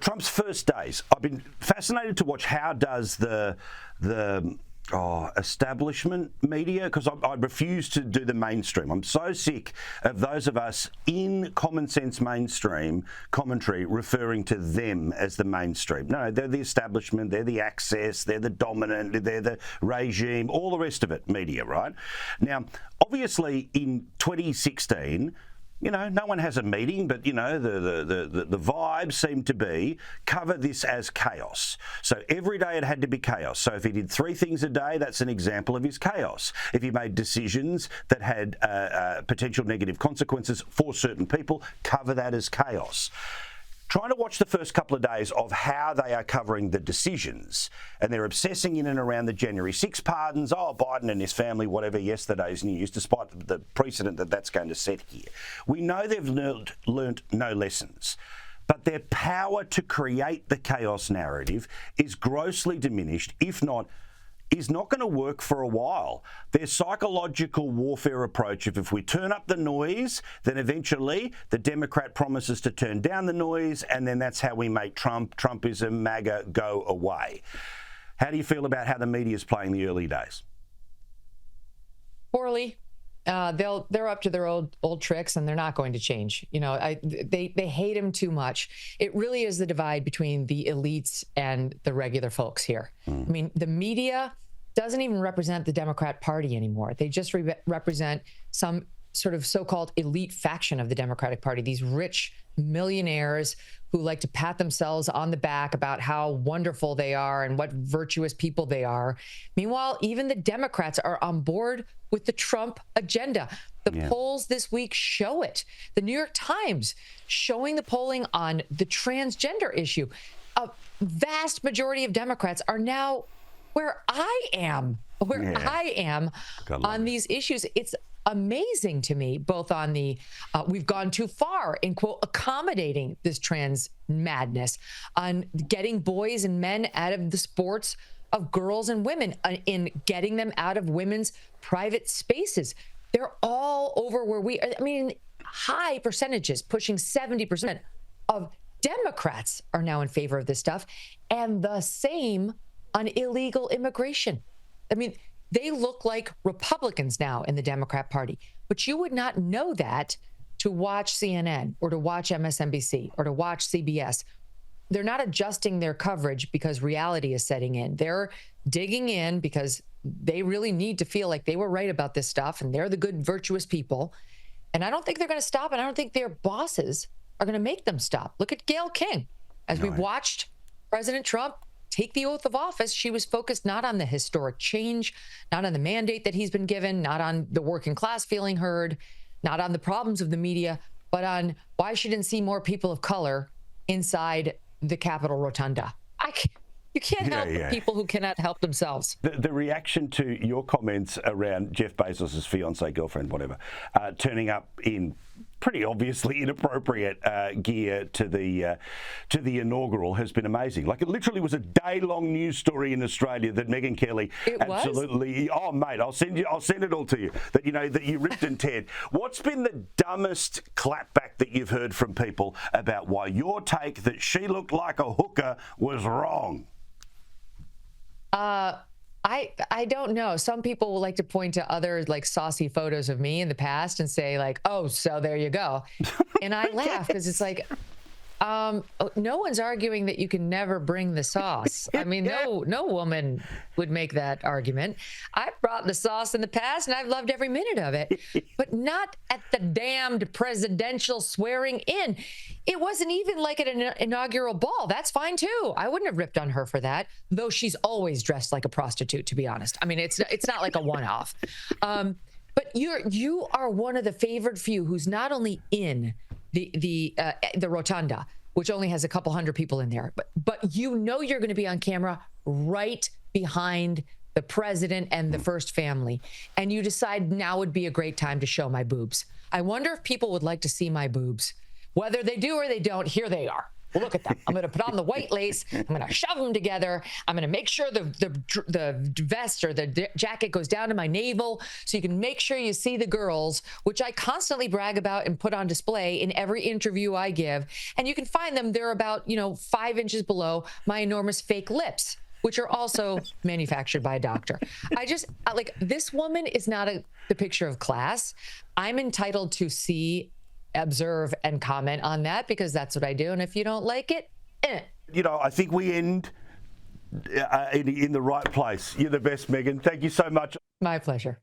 Trump's first days, I've been fascinated to watch how does the establishment media, because I refuse to do the mainstream. I'm so sick of those of us in common sense mainstream commentary referring to them as the mainstream. No, they're the establishment, they're the access, they're the dominant, they're the regime, all the rest of it, media, right? Now, obviously in 2016, no one has a meeting, but, the vibe seemed to be cover this as chaos. So every day it had to be chaos. So if he did 3 things a day, that's an example of his chaos. If he made decisions that had potential negative consequences for certain people, cover that as chaos. Trying to watch the first couple of days of how they are covering the decisions, and they're obsessing in and around the January 6 pardons, Biden and his family, whatever, yesterday's news, despite the precedent that that's going to set here. We know they've learnt no lessons, but their power to create the chaos narrative is grossly diminished, if not is not going to work for a while. Their psychological warfare approach of if we turn up the noise, then eventually the Democrat promises to turn down the noise, and then that's how we make Trumpism, MAGA go away. How do you feel about how the media is playing the early days? Poorly. They're up to their old tricks, and they're not going to change. They hate him too much. It really is the divide between the elites and the regular folks here. I mean, the media doesn't even represent the Democrat Party anymore. They just represent some sort of so-called elite faction of the Democratic Party, these rich millionaires who like to pat themselves on the back about how wonderful they are and what virtuous people they are. Meanwhile, even the Democrats are on board with the Trump agenda. The polls this week show it. The New York Times showing the polling on the transgender issue. A vast majority of Democrats are now where I am on these issues. It's amazing to me, both on the we've gone too far in, quote, accommodating this trans madness, on getting boys and men out of the sports of girls and women, in getting them out of women's private spaces. They're all over where high percentages, pushing 70% of Democrats are now in favor of this stuff, and the same on illegal immigration. I mean, they look like Republicans now in the Democrat Party, but you would not know that to watch CNN or to watch MSNBC or to watch CBS. They're not adjusting their coverage because reality is setting in. They're digging in because they really need to feel like they were right about this stuff and they're the good, virtuous people. And I don't think they're going to stop, and I don't think their bosses are going to make them stop. Look at Gayle King. As we've watched President Trump take the oath of office, she was focused not on the historic change, not on the mandate that he's been given, not on the working class feeling heard, not on the problems of the media, but on why she didn't see more people of color inside the Capitol Rotunda. You can't help people who cannot help themselves. The reaction to your comments around Jeff Bezos' fiancée, girlfriend, whatever, turning up in pretty obviously inappropriate gear to the inaugural has been amazing. Like, it literally was a day-long news story in Australia that Megyn Kelly absolutely. Oh, mate, I'll send it all to you. That you ripped and teared. What's been the dumbest clapback that you've heard from people about why your take that she looked like a hooker was wrong? I don't know. Some people will like to point to other like saucy photos of me in the past and say like, oh, so there you go. And I laugh because it's like, no one's arguing that you can never bring the sauce. I mean, no woman would make that argument. I've brought the sauce in the past and I've loved every minute of it, but not at the damned presidential swearing in. It wasn't even like at an inaugural ball. That's fine too. I wouldn't have ripped on her for that, though she's always dressed like a prostitute, to be honest. I mean, it's not like a one-off. But you are one of the favored few who's not only in the rotunda, which only has a couple hundred people in there, but you're going to be on camera right behind the president and the first family, and you decide now would be a great time to show my boobs. I wonder if people would like to see my boobs. Whether they do or they don't, here they are. Well, look at them. I'm going to put on the white lace. I'm going to shove them together. I'm going to make sure the vest or the jacket goes down to my navel so you can make sure you see the girls, which I constantly brag about and put on display in every interview I give. And you can find them. They're about, 5 inches below my enormous fake lips, which are also manufactured by a doctor. This woman is not the picture of class. I'm entitled to see, observe, and comment on that because that's what I do. And if you don't like it, I think we end in the right place. You're the best, Megyn. Thank you so much. My pleasure.